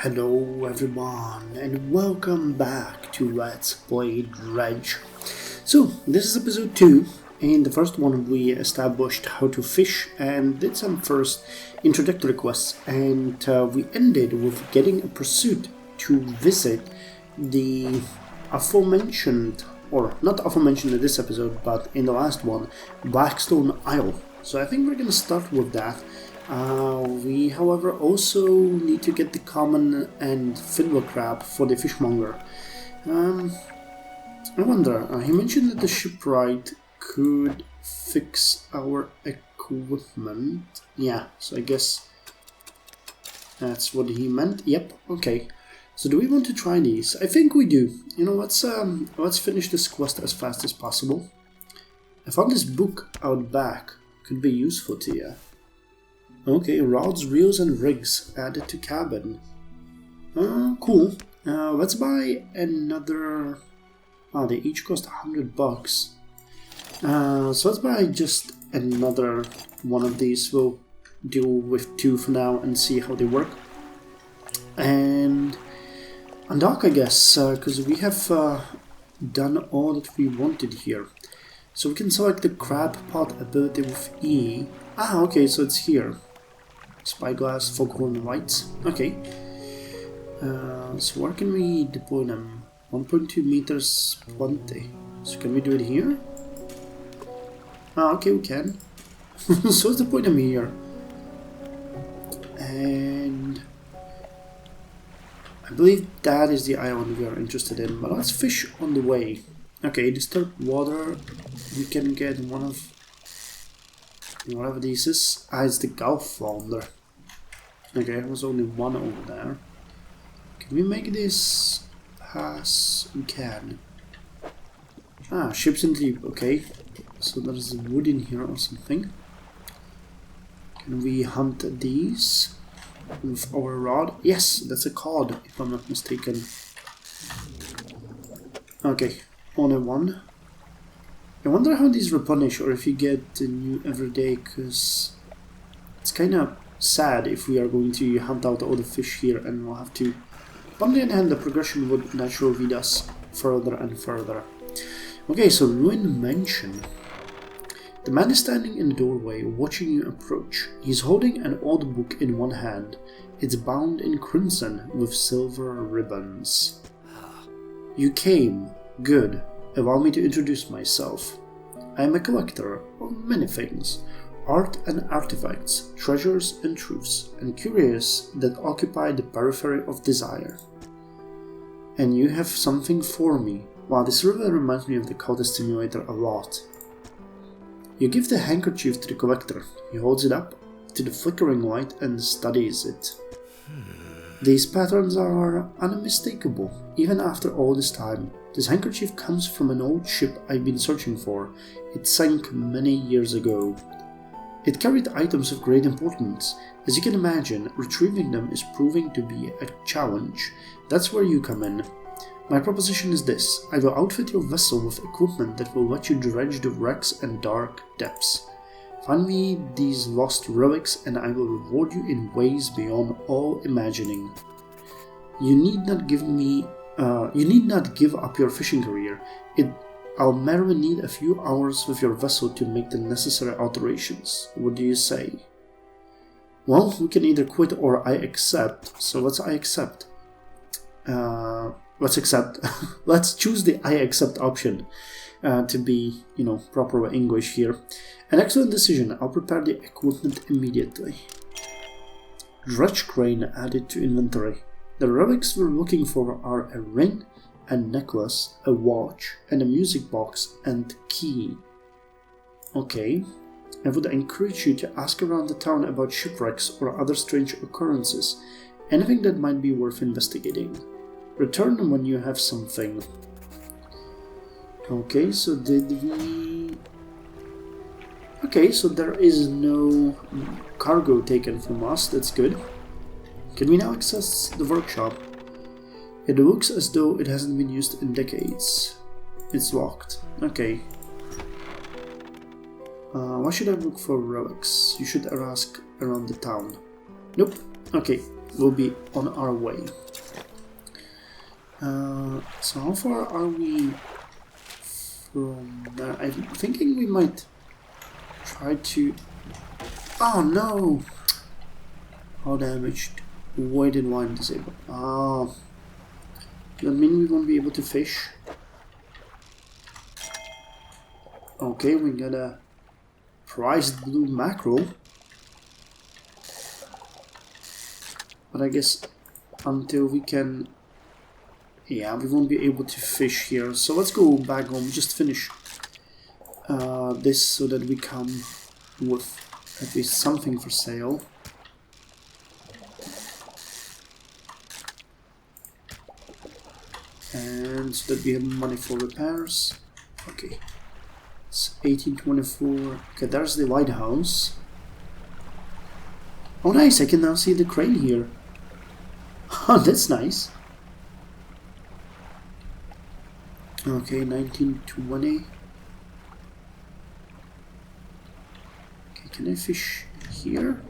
Hello everyone and welcome back to Let's Play Dredge. So this is episode 2. In the first one we established how to fish and did some first introductory quests, and we ended with getting a pursuit to visit the aforementioned, or not aforementioned in this episode but in the last one, Blackstone Isle. So I think we're gonna start with that. We, however, also need to get the common and fiddler crab for the fishmonger. I wonder, he mentioned that the shipwright could fix our equipment. Yeah, so I guess that's what he meant. Yep, okay. So do we want to try these? I think we do. You know, let's finish this quest as fast as possible. I found this book out back. Could be useful to you. Okay, rods, reels, and rigs added to cabin. Cool. Let's buy another. They each cost $100. So let's buy just another one of these. We'll deal with 2 for now and see how they work. And undock, I guess, because we have done all that we wanted here. So we can select the crab pot ability with E. Okay, so it's here. Spyglass, foghorn lights. Okay. So where can we deploy them? 1.2 meters, 20. So can we do it here? Okay, we can. So let's deploy them here. And I believe that is the island we are interested in. But let's fish on the way. Okay, disturbed water. We can get one of whatever this is. It's the Gulf flounder. Okay, there was only one over there. Can we make this pass? We can. Ships in deep. Okay, so there's wood in here or something. Can we hunt these with our rod? Yes, that's a cod, if I'm not mistaken. Okay, only one. I wonder how these replenish, or if you get new every day, because it's kind of sad if we are going to hunt out all the fish here and we'll have to. But on the other hand, the progression would naturally lead us further and further. Okay, so Ruin Mansion. The man is standing in the doorway watching you approach. He's holding an old book in one hand. It's bound in crimson with silver ribbons. You came. Good. Allow me to introduce myself. I am a collector of many things. Art and artifacts, treasures and truths, and curious that occupy the periphery of desire. And you have something for me. Wow, this really reminds me of the Contest Simulator a lot. You give the handkerchief to the collector. He holds it up to the flickering light and studies it. These patterns are unmistakable, even after all this time. This handkerchief comes from an old ship I've been searching for. It sank many years ago. It carried items of great importance. As you can imagine, retrieving them is proving to be a challenge. That's where you come in. My proposition is this. I will outfit your vessel with equipment that will let you dredge the wrecks and dark depths. Find me these lost relics and I will reward you in ways beyond all imagining. You need not give up your fishing career. I'll merely need a few hours with your vessel to make the necessary alterations. What do you say? Well, we can either quit or I accept. So let's I accept. Let's accept. Let's choose the I accept option to be, proper English here. An excellent decision. I'll prepare the equipment immediately. Dredge crane added to inventory. The relics we're looking for are a ring, a necklace, a watch, and a music box and key. Okay. I would encourage you to ask around the town about shipwrecks or other strange occurrences. Anything that might be worth investigating. Return when you have something. Okay, so did we... Okay, so there is no cargo taken from us, that's good. Can we now access the workshop? It looks as though it hasn't been used in decades. It's locked. Okay. Why should I look for relics? You should ask around the town. Nope. Okay. we'll be on our way. So how far are we from there? I'm thinking we might try to... Oh no! How damaged? Weighted wine disabled. Ah, that mean we won't be able to fish? Okay, we got a prized blue mackerel. But I guess until we can... Yeah, we won't be able to fish here. So let's go back home, just finish this so that we come with at least something for sale. And so that we have money for repairs. Okay. It's 1824. Okay, there's the White House. Oh nice, I can now see the crane here. Oh, that's nice. Okay, 1920. Okay, can I fish here?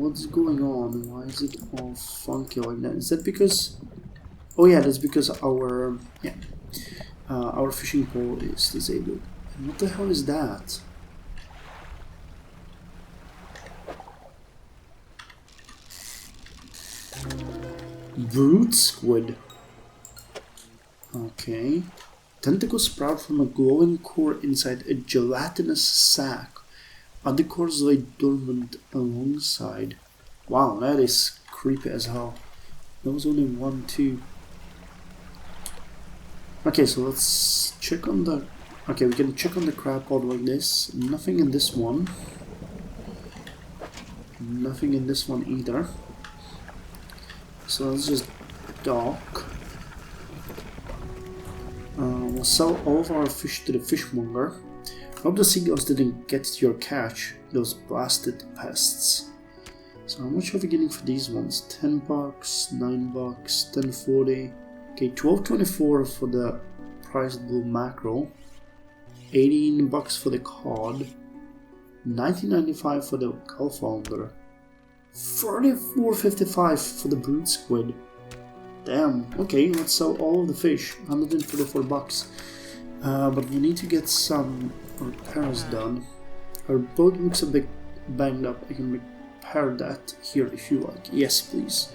What's going on? Why is it all funky like that? Is that because... Oh yeah, that's because our... Yeah. Our fishing pole is disabled. And what the hell is that? Brood squid. Okay. Tentacles sprout from a glowing core inside a gelatinous sac. Other cores lay dormant alongside. Wow, that is creepy as hell. There was only 1, 2. Okay, so let's check on the... Okay, we can check on the crab pod like this. Nothing in this one. Nothing in this one either. So let's just dock. We'll sell all of our fish to the fishmonger. Hope the seagulls didn't get to your catch, those blasted pests. So how much are we getting for these ones? 10 bucks, 9 bucks, 10.40. Okay, 12.24 for the prized blue mackerel. 18 bucks for the cod. 19.95 for the gulfounder. 34.55 for the brood squid. Damn. Okay, let's sell all of the fish. 134 bucks. But we need to get some repairs done. Our boat looks a bit banged up. I can repair that here if you like. Yes, please.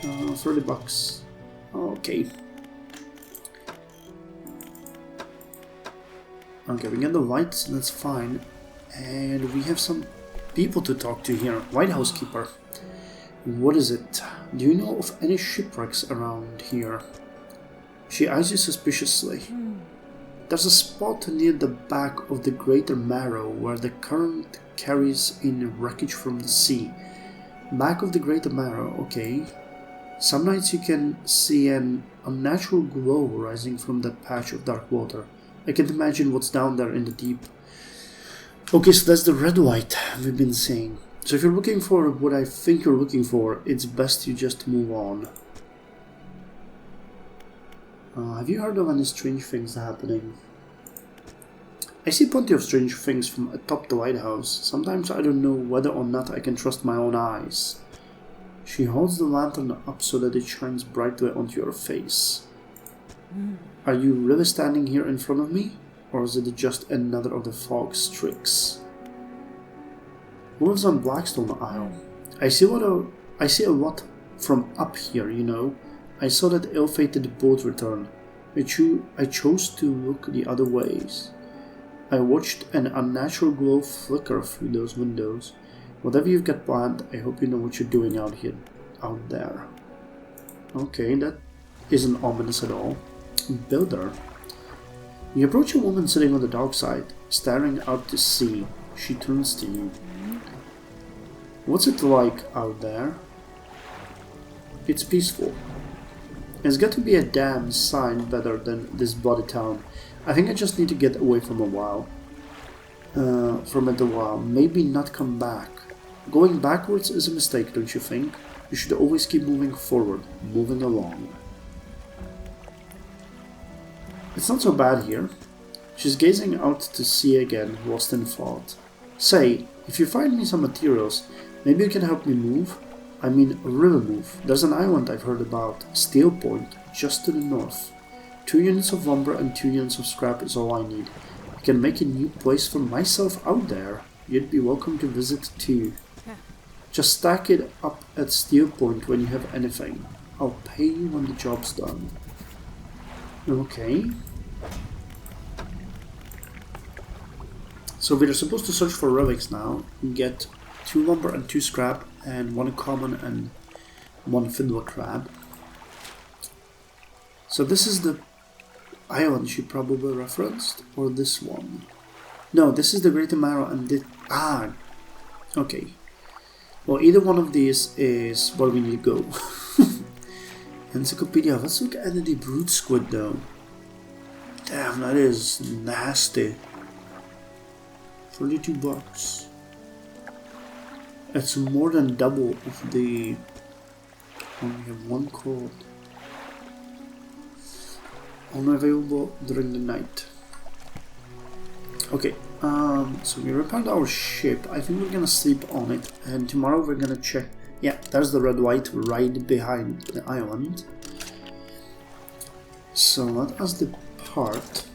30 bucks. Okay. Okay, we got the lights, that's fine. And we have some people to talk to here. White Housekeeper. What is it? Do you know of any shipwrecks around here? She eyes you suspiciously. There's a spot near the back of the Greater Marrow where the current carries in wreckage from the sea. Back of the Greater Marrow, okay. Some nights you can see an unnatural glow rising from that patch of dark water. I can't imagine what's down there in the deep. Okay, so that's the red light we've been seeing. So if you're looking for what I think you're looking for, it's best you just move on. Have you heard of any strange things happening? I see plenty of strange things from atop the lighthouse. Sometimes I don't know whether or not I can trust my own eyes. She holds the lantern up so that it shines brightly onto your face. Are you really standing here in front of me? Or is it just another of the fog's tricks? Who lives on Blackstone Isle? I see a lot from up here, you know. I saw that ill-fated boat return. I chose to look the other ways. I watched an unnatural glow flicker through those windows. Whatever you've got planned, I hope you know what you're doing out there. Okay, that isn't ominous at all. Builder. You approach a woman sitting on the dockside, staring out to sea. She turns to you. What's it like out there? It's peaceful. It's got to be a damn sign better than this bloody town. I think I just need to get away from it a while. Maybe not come back. Going backwards is a mistake, don't you think? You should always keep moving forward, moving along. It's not so bad here. She's gazing out to sea again, lost in thought. Say, If you find me some materials, maybe you can help me move. I mean, river move. There's an island I've heard about, Steel Point, just to the north. 2 units of lumber and 2 units of scrap is all I need. I can make a new place for myself out there. You'd be welcome to visit too. Just stack it up at Steel Point when you have anything. I'll pay you when the job's done. Okay. So we're supposed to search for relics now and get 2 lumber and 2 scrap and 1 common and 1 fiddler crab. So this is the island she probably referenced, or this one? No, this is the Great Marrow and this... Ah! Okay. Well, either one of these is where we need to go. Encyclopedia. Let's look at the brood squid though. Damn, that is nasty. 42 bucks. It's more than double of the... Only have 1 code. Only available during the night. Okay, so we repaired our ship. I think we're gonna sleep on it, and tomorrow we're gonna check. Yeah, there's the red white right behind the island. So let us depart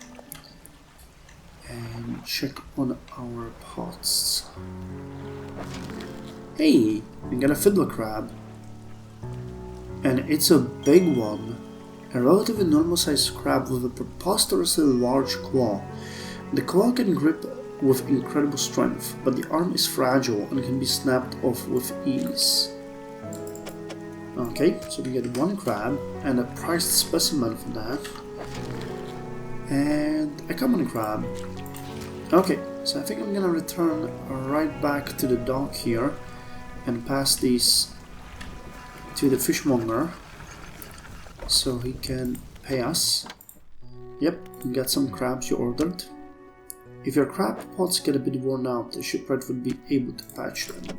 and check on our pots. Hey, we got a fiddler crab, and it's a big one. A relatively normal sized crab with a preposterously large claw. The claw can grip with incredible strength, but the arm is fragile and can be snapped off with ease. Okay, so we get 1 crab and a priced specimen for that, and a common crab. Okay, so I think I'm gonna return right back to the dock here and pass these to the fishmonger so he can pay us. Yep, you got some crabs you ordered. If your crab pots get a bit worn out, the shipwright would be able to patch them.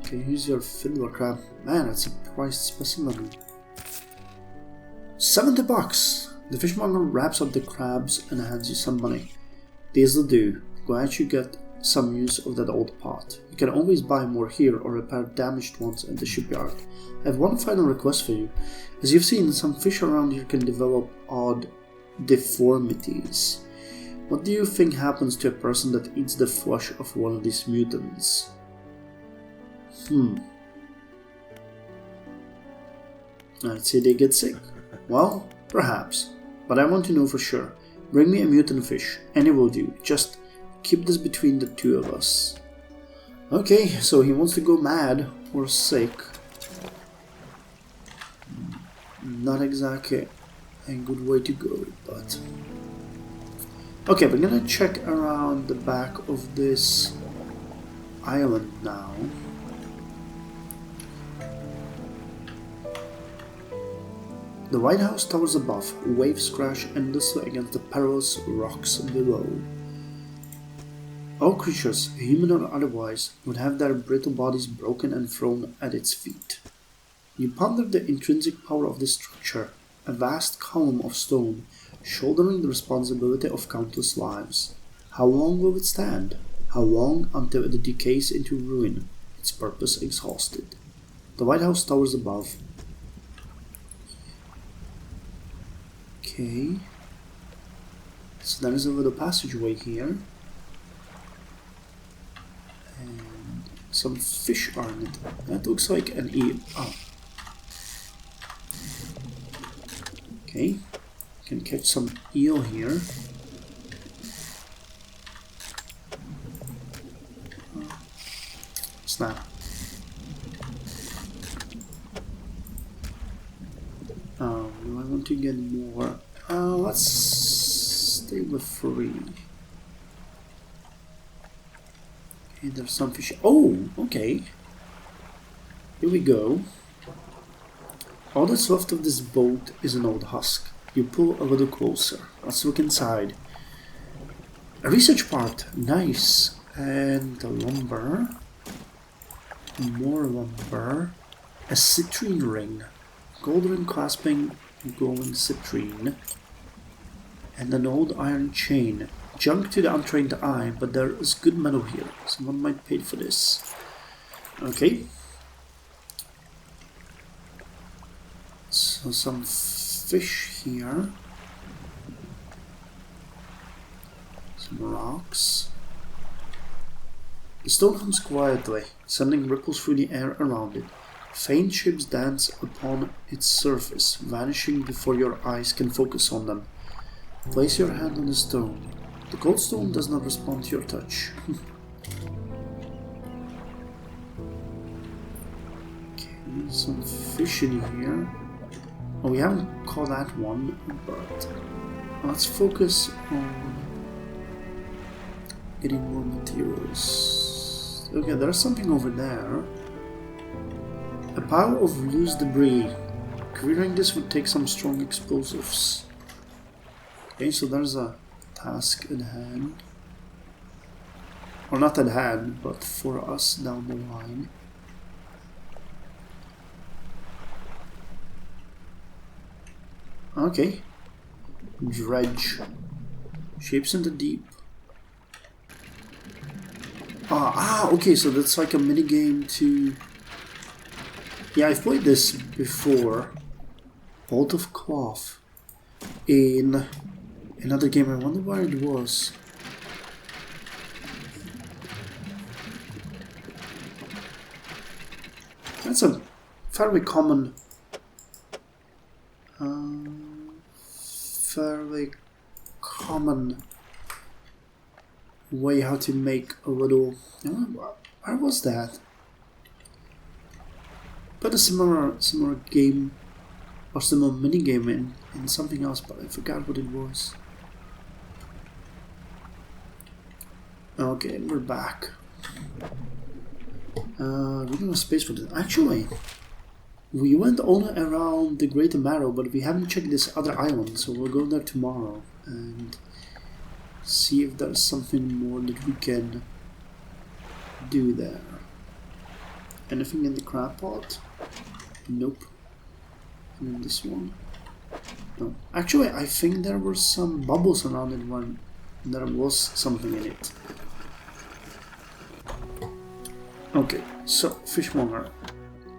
Okay, here's your fiddler crab. Man, that's a priced specimen. 70 bucks! The fishmonger wraps up the crabs and hands you some money. This'll do. Glad you got some use of that old pot. You can always buy more here or repair damaged ones at the shipyard. I have one final request for you. As you've seen, some fish around here can develop odd deformities. What do you think happens to a person that eats the flesh of one of these mutants? I'd say they get sick. Well, perhaps. But I want to know for sure. Bring me a mutant fish. Any will do. Just keep this between the 2 of us. Okay, so he wants to go mad or sick. Not exactly a good way to go, but... Okay, we're gonna check around the back of this island now. The White House towers above, waves crash endlessly against the perilous rocks below. All creatures, human or otherwise, would have their brittle bodies broken and thrown at its feet. You ponder the intrinsic power of this structure, a vast column of stone, shouldering the responsibility of countless lives. How long will it stand? How long until it decays into ruin, its purpose exhausted? The White House towers above. Okay. So there is a little passageway here. And some fish are in it. That looks like an eel. Oh. Okay. Can catch some eel here. Snap. Do I want to get more? Let's stay with 3. Okay, there's some fish. Oh, okay. Here we go. All that's left of this boat is an old husk. You pull a little closer. Let's look inside. A research part. Nice. And the lumber. More lumber. A citrine ring. Gold ring clasping glowing citrine. And an old iron chain. junk to the untrained eye, but there is good metal here. Someone might pay for this. Okay. So some fish here. Some rocks. The stone hums quietly, sending ripples through the air around it. Faint shapes dance upon its surface, vanishing before your eyes can focus on them. Place your hand on the stone. The cold stone does not respond to your touch. Okay, some fish in here. Oh, we haven't caught that one, but let's focus on getting more materials. Okay, there's something over there. A pile of loose debris. Clearing this would take some strong explosives. Okay, so there's a task at hand. Or not at hand, but for us down the line. Okay. Dredge. Shapes in the deep. Okay, so that's like a minigame to... Yeah, I've played this before. Bolt of Cloth. In another game, I wonder where it was. That's a fairly common... way how to make a little... Where was that? But a similar game or similar mini game in something else, but I forgot what it was. Okay, we're back. We don't have space for this. Actually, we went all around the Greater Marrow, but we haven't checked this other island, so we'll go there tomorrow and see if there's something more that we can do there. Anything in the crab pot? Nope. And in this one? No. Actually, I think there were some bubbles around it when there was something in it. Okay, so fishmonger.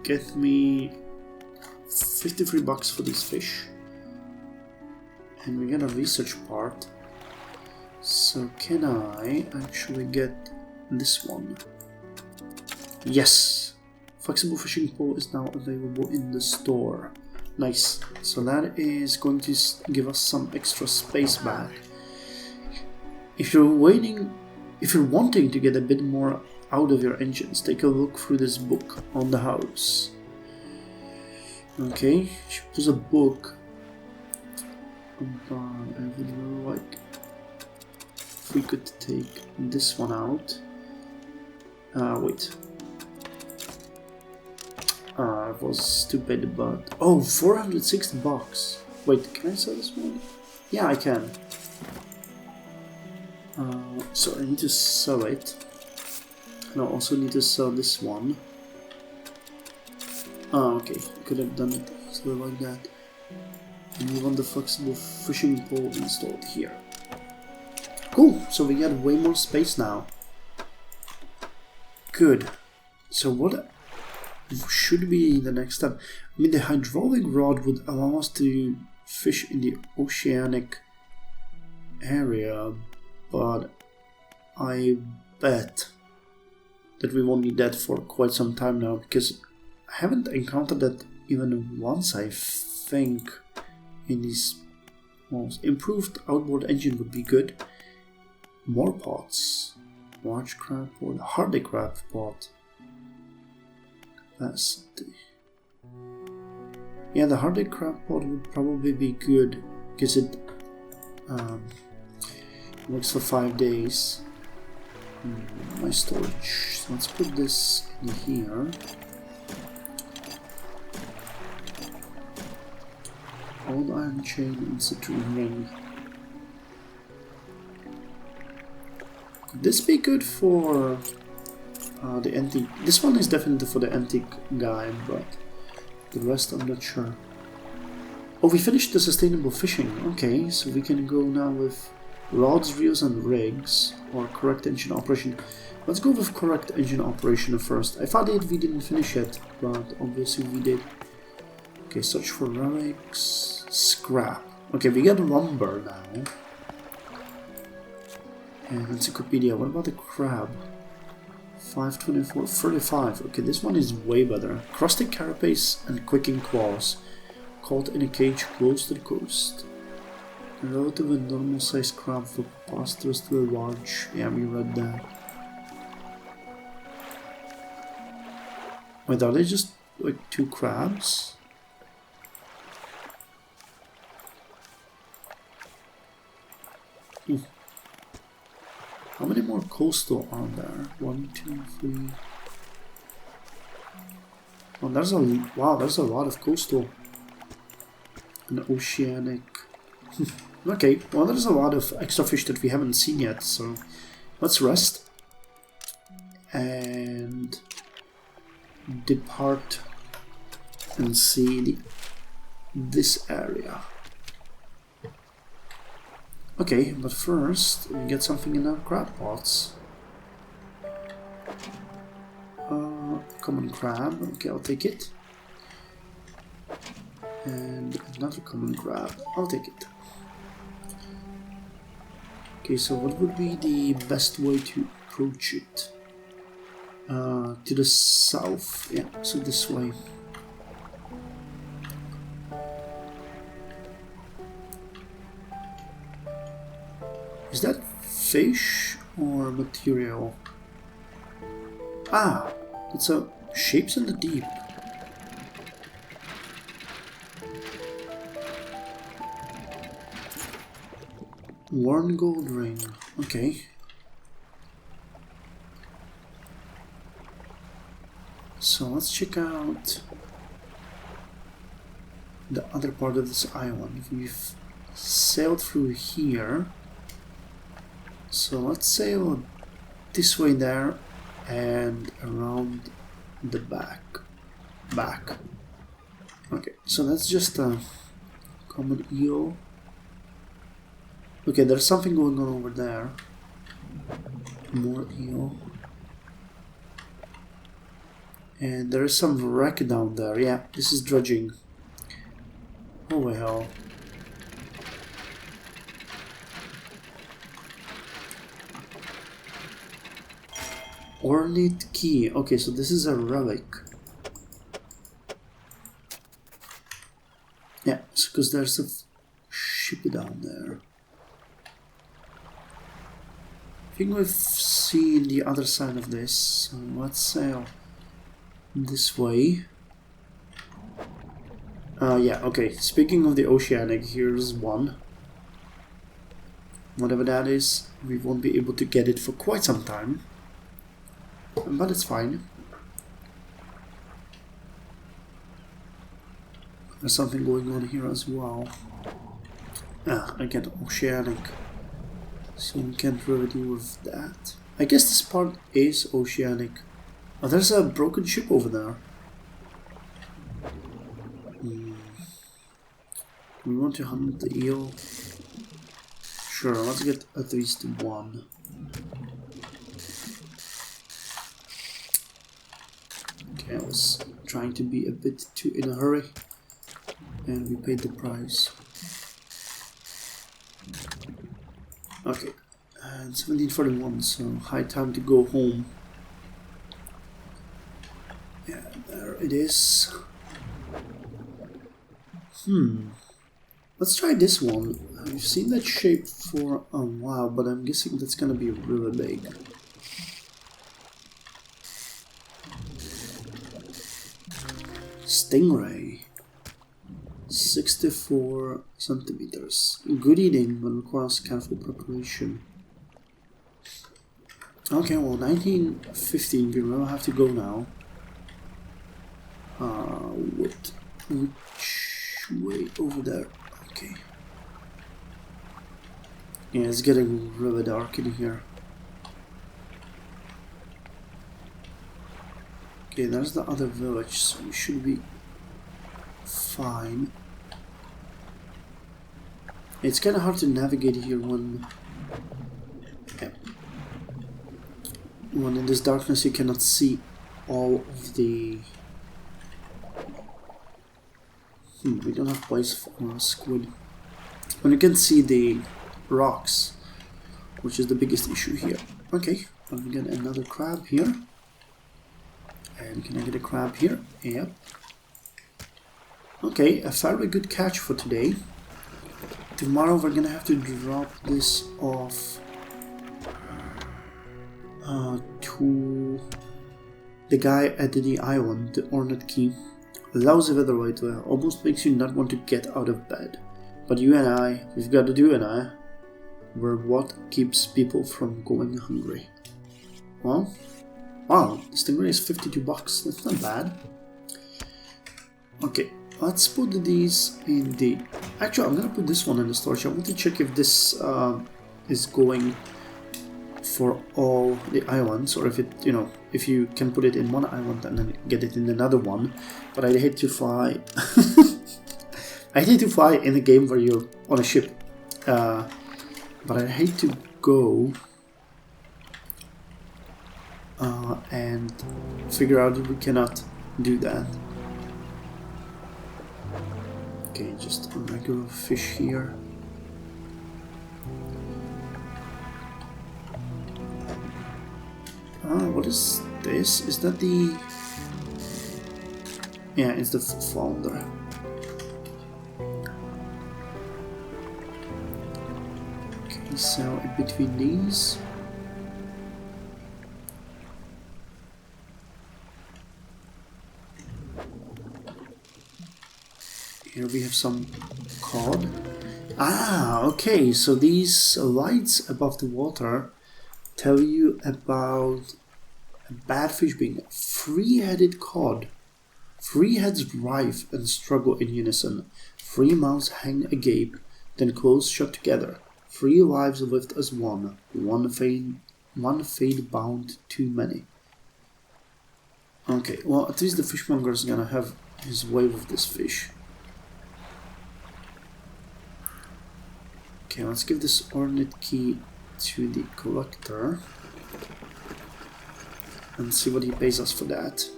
Get me 53 bucks for these fish. And we get a research part. So can I actually get this one? Yes! Flexible fishing pole is now available in the store. Nice. So that is going to give us some extra space back. If you're wanting to get a bit more out of your engines, take a look through this book on the house. Okay, there's a book. I would really like if we could take this one out. Wait. I was stupid, but... Oh, 460 bucks. Wait, can I sell this one? Yeah, I can. So I need to sell it. And I also need to sell this one. Okay, could have done it sort of like that. And we want the flexible fishing pole installed here. Cool, so we got way more space now. Good. So what should be the next step? I mean, the hydraulic rod would allow us to fish in the oceanic area, but I bet that we won't need that for quite some time now, because I haven't encountered that even once, I think, in these... Well, improved outboard engine would be good. More pots. Large crab pot, hardy crab pot. That's the... Yeah, the hardy crab pot would probably be good, because it works for 5 days. My storage. So let's put this in here. Old iron chain and citrine ring. Could this be good for the antique? This one is definitely for the antique guy, but the rest I'm not sure. Oh, we finished the sustainable fishing. Okay, so we can go now with Rods, reels, and rigs, or correct engine operation. Let's go with correct engine operation first. I thought we didn't finish it, but obviously we did. Okay, search for relics, scrap. Okay, we got lumber now. And encyclopedia, what about the crab? 524, 35. Okay, this one is way better. Crusted carapace and quicking claws. Caught in a cage close to the coast. A relatively normal sized crab for pastors to a large. Yeah, we read that. Wait, are they just like 2 crabs? How many more coastal are there? 1, 2, 3. Oh, there's a lot of coastal and oceanic. Okay, well, there's a lot of extra fish that we haven't seen yet, so let's rest and depart and see this area. Okay, but first we get something in our crab pots. Common crab. Okay, I'll take it. And another common crab. I'll take it. Okay, so what would be the best way to approach it? To the south. Yeah, so this way. Is that fish or material? Ah, it's a shapes in the deep. Worn gold ring. Okay. So let's check out the other part of this island. We've sailed through here. So let's sail this way there and around the back. Okay, so that's just a common eel. Okay, there's something going on over there. More eel. And there is some wreck down there. Yeah, this is dredging. Oh well. Ornate key. Okay, so this is a relic. Yeah, because there's a ship down there. I think we've seen the other side of this, so let's sail this way. Yeah, okay, speaking of the oceanic, here's one. Whatever that is, we won't be able to get it for quite some time. But it's fine. There's something going on here as well. Ah, I get oceanic. So we can't really deal with that. I guess this part is oceanic. Oh, there's a broken ship over there. We want to hunt the eel. Sure, let's get at least one. Okay, I was trying to be a bit too in a hurry. And we paid the price. Okay, and 1741, so high time to go home. Yeah, there it is. Let's try this one. I've seen that shape for a while, but I'm guessing that's gonna be really big. Stingray. 64 centimeters. Good eating, but requires careful preparation. Okay, well, 1915, we will have to go now. Which way over there? Okay. Yeah, it's getting really dark in here. Okay, there's the other village, so we should be fine. It's kind of hard to navigate here when when in this darkness you cannot see all of the... we don't have place for a squid. When you can see the rocks, which is the biggest issue here. Okay, let me get another crab here. And can I get a crab here? Yep. Okay, a fairly good catch for today. Tomorrow we're gonna have to drop this off to the guy at the island, the Ornate Key. Lousy weather right there, almost makes you not want to get out of bed. But you and I, we've got to do it, we're what keeps people from going hungry. Well, wow, this stingray is 52 bucks, that's not bad. Okay, let's put these in the... Actually, I'm gonna put this one in the storage. I want to check if this is going for all the islands, or if it, you know, if you can put it in one island and then get it in another one. But I hate to fly. I hate to fly in a game where you're on a ship. But I hate to go and figure out that we cannot do that. Okay, just a regular fish here. What is this? Is that the... Yeah, it's the flounder. Okay, so in between these... Here we have some cod. Ah, okay, so these lights above the water tell you about a bad fish being a three-headed cod. Three heads writhe and struggle in unison. Three mouths hang agape, then close shut together. Three lives lived as one. One fate bound too many. Okay, well, at least the fishmonger is gonna have his way with this fish. Okay, let's give this ornate key to the collector and see what he pays us for that.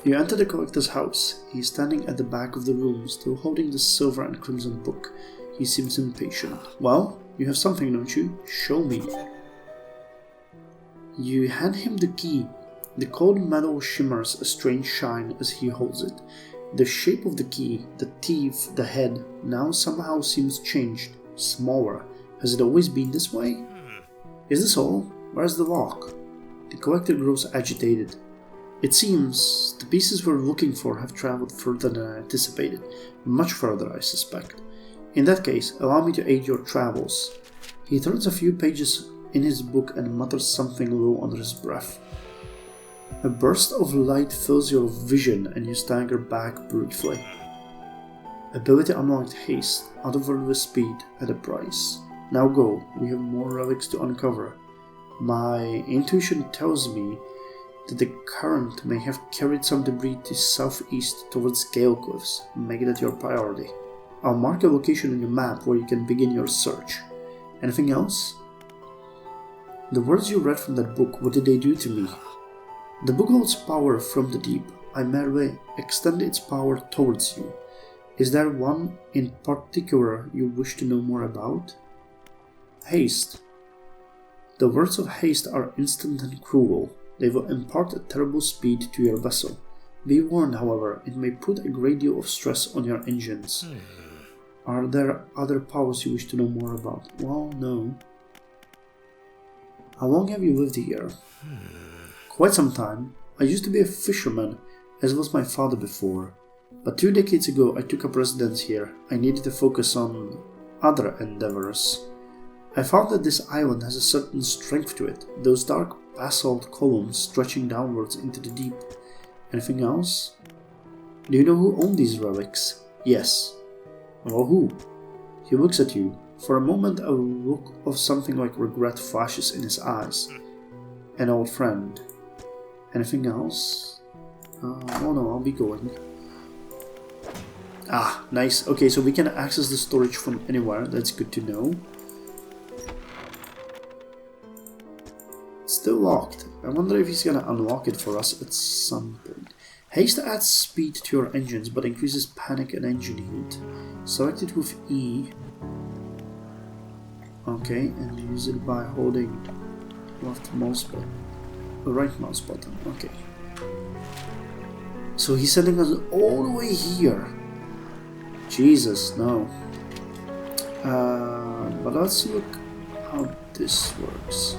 You enter the collector's house. He is standing at the back of the room, still holding the silver and crimson book. He seems impatient. Well, you have something, don't you? Show me. You hand him the key. The cold metal shimmers a strange shine as he holds it. The shape of the key, the teeth, the head, now somehow seems changed, smaller. Has it always been this way? Is this all? Where's the lock? The collector grows agitated. It seems the pieces we're looking for have traveled further than I anticipated. Much further, I suspect. In that case, allow me to aid your travels. He turns a few pages in his book and mutters something low under his breath. A burst of light fills your vision and you stagger back briefly. Ability unlocked: haste, otherworldly speed at a price. Now go, we have more relics to uncover. My intuition tells me that the current may have carried some debris to southeast towards Gale Cliffs. Make that your priority. I'll mark a location on the map where you can begin your search. Anything else? The words you read from that book, what did they do to me? The book holds power from the deep. I merely extend its power towards you. Is there one in particular you wish to know more about? Haste. The words of haste are instant and cruel. They will impart a terrible speed to your vessel. Be warned, however, it may put a great deal of stress on your engines. Are there other powers you wish to know more about? Well, no. How long have you lived here? Quite some time. I used to be a fisherman, as was my father before. But 2 decades ago I took up residence here. I needed to focus on other endeavors. I found that this island has a certain strength to it, those dark basalt columns stretching downwards into the deep. Anything else? Do you know who owned these relics? Yes. Well, who? He looks at you. For a moment a look of something like regret flashes in his eyes. An old friend. Anything else? Oh no, I'll be going. Ah, nice. Okay, so we can access the storage from anywhere. That's good to know. still locked. I wonder if he's gonna unlock it for us at some point. Haste adds speed to your engines, but increases panic and engine heat. Select it with E. Okay, and use it by holding left mouse button. The right mouse button, okay. So he's sending us all the way here. Jesus, no. But let's look how this works.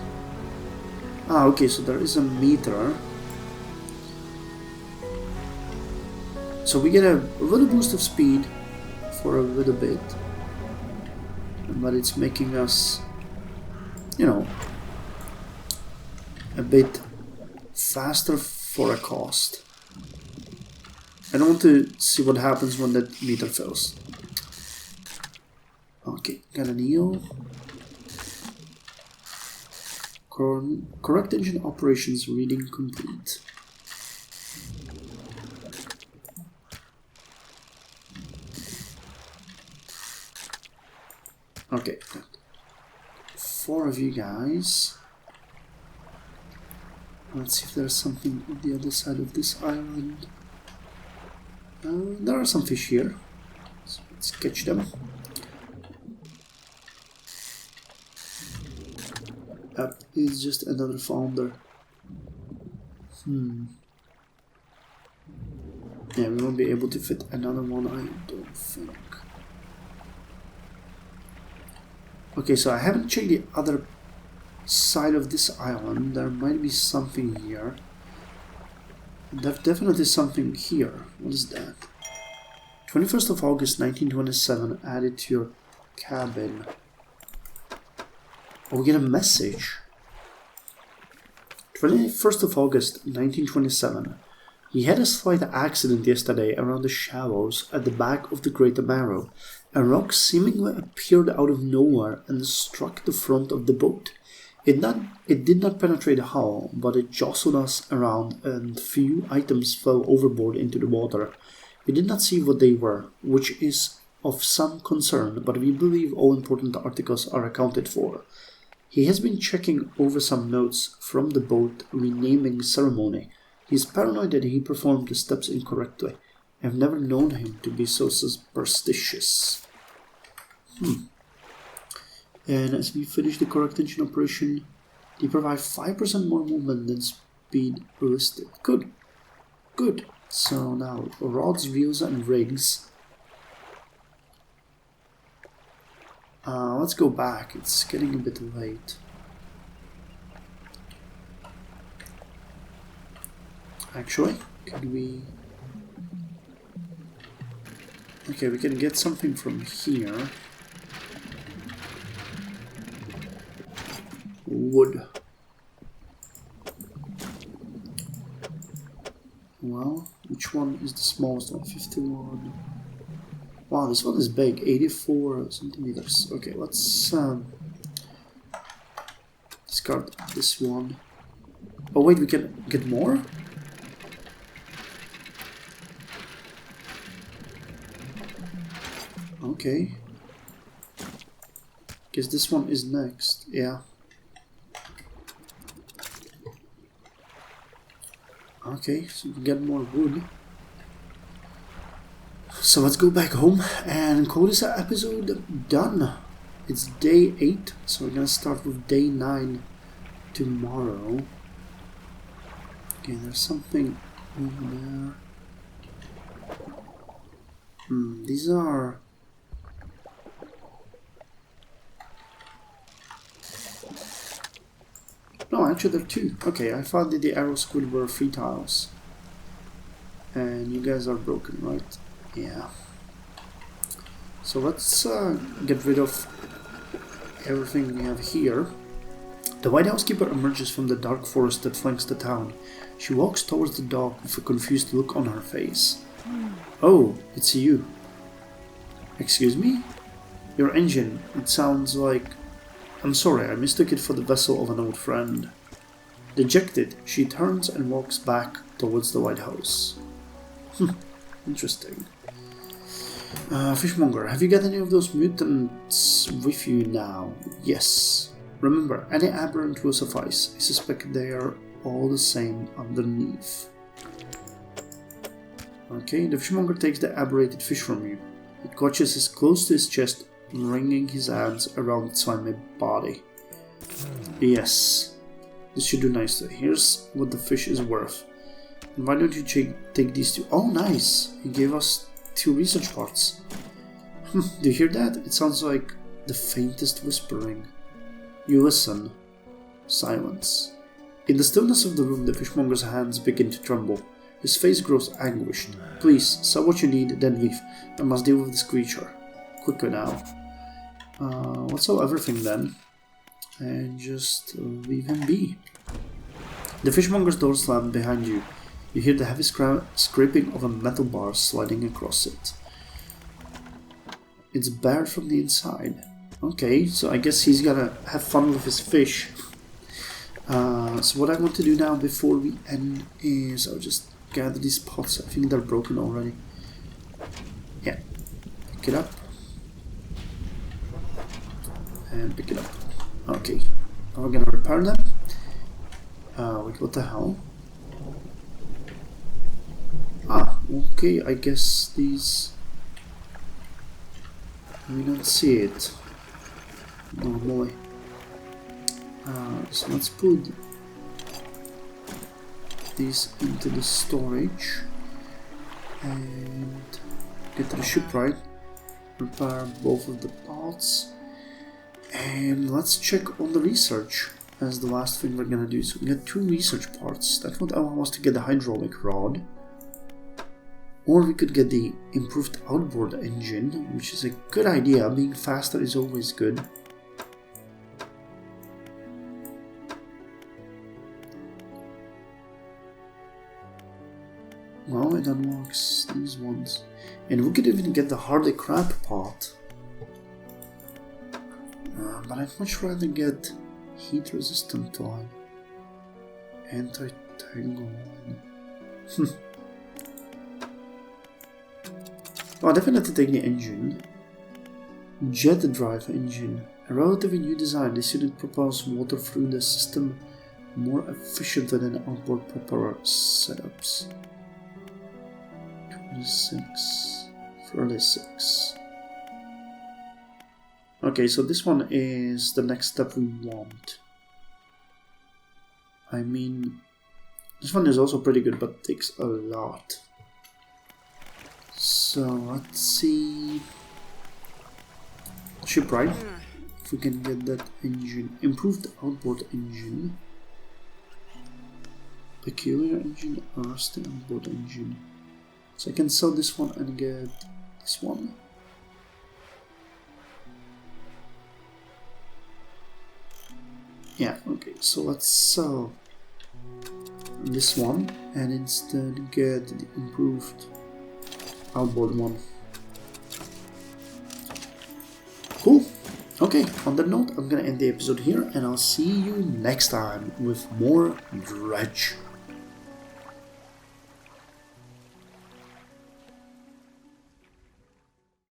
Ah, okay, so there is a meter. So we get a little boost of speed for a little bit, but it's making us, you know, a bit faster for a cost. I don't want to see what happens when that meter fills. Okay, got an EO. Correct engine operations reading complete. Okay, got 4 of you guys. Let's see if there's something on the other side of this island. There are some fish here, so let's catch them. That is just another founder. Yeah, we won't be able to fit another one, I don't think. Okay, so I haven't checked the other side of this island. There might be something here. There's definitely something here. What is that? 21st of August 1927, added to your cabin. Oh, we get a message. 21st of August 1927. We had a slight accident yesterday around the shallows at the back of the Great Barrow. A rock seemingly appeared out of nowhere and struck the front of the boat. It did not penetrate the hull, but it jostled us around and few items fell overboard into the water. We did not see what they were, which is of some concern, but we believe all important articles are accounted for. He has been checking over some notes from the boat renaming ceremony. He is paranoid that he performed the steps incorrectly. I have never known him to be so superstitious. And as we finish the correct engine operation, they provide 5% more movement than speed listed. Good. Good. So now, rods, wheels, and rigs. Let's go back. It's getting a bit late. Actually, could we... Okay, we can get something from here. Wood. Well, which one is the smallest one? 51. Wow, this one is big. 84 centimeters. Okay, let's discard this one. Oh wait, we can get more? Okay. Guess this one is next. Yeah. Okay, so we get more wood. So let's go back home and call this episode done. It's day 8, so we're gonna start with day 9 tomorrow. Okay, there's something over there. These are... No, actually there are 2. Okay, I thought that the arrow squid were 3 tiles. And you guys are broken, right? Yeah. So let's get rid of everything we have here. The White Housekeeper emerges from the dark forest that flanks the town. She walks towards the dog with a confused look on her face. Oh, it's you. Excuse me? Your engine, it sounds like... I'm sorry, I mistook it for the vessel of an old friend. Dejected, she turns and walks back towards the White House. Interesting. Fishmonger, have you got any of those mutants with you now? Yes. Remember, any aberrant will suffice. I suspect they are all the same underneath. Okay, the fishmonger takes the aberrated fish from you. It clutches it close to his chest, wringing his hands around its slimy body. Yes, this should do nicely. Here's what the fish is worth. And why don't you take these two? Oh, nice! He gave us 2 research parts. Do you hear that? It sounds like the faintest whispering. You listen. Silence. In the stillness of the room, the fishmonger's hands begin to tremble. His face grows anguished. Please, sell what you need, then leave. I must deal with this creature. Quicker now. Let's sell everything then. And just leave him be. The fishmonger's door slammed behind you. You hear the heavy scraping of a metal bar sliding across it. It's barred from the inside. Okay, so I guess he's gonna have fun with his fish. So what I want to do now before we end is I'll just gather these pots. I think they're broken already. Yeah. Pick it up. And pick it up. Okay. Now we're gonna repair them. Wait, what the hell? Ah, okay, I guess these... We don't see it normally. So let's put these into the storage and get to the shipwright, repair both of the pots, and let's check on the research as the last thing we're gonna do. So we got 2 research parts. That would allow us to get the hydraulic rod, or we could get the improved outboard engine, which is a good idea. Being faster is always good. Well, it unlocks these ones. And we could even get the hardy crab pot. But I'd much rather get heat resistant line. Anti-tangle line. I'll definitely take the engine. Jet drive engine. A relatively new design. This unit propels water through the system more efficiently than outboard propeller setups. 36. Okay, so this one is the next step we want. I mean, this one is also pretty good, but takes a lot. So let's see. Shipwright. If we can get that engine. Improved outboard engine. Peculiar engine, rusty outboard engine. So I can sell this one and get this one. Yeah, okay, so let's sell this one and instead get the improved outboard one. Cool. Okay, on that note, I'm gonna end the episode here and I'll see you next time with more Dredge.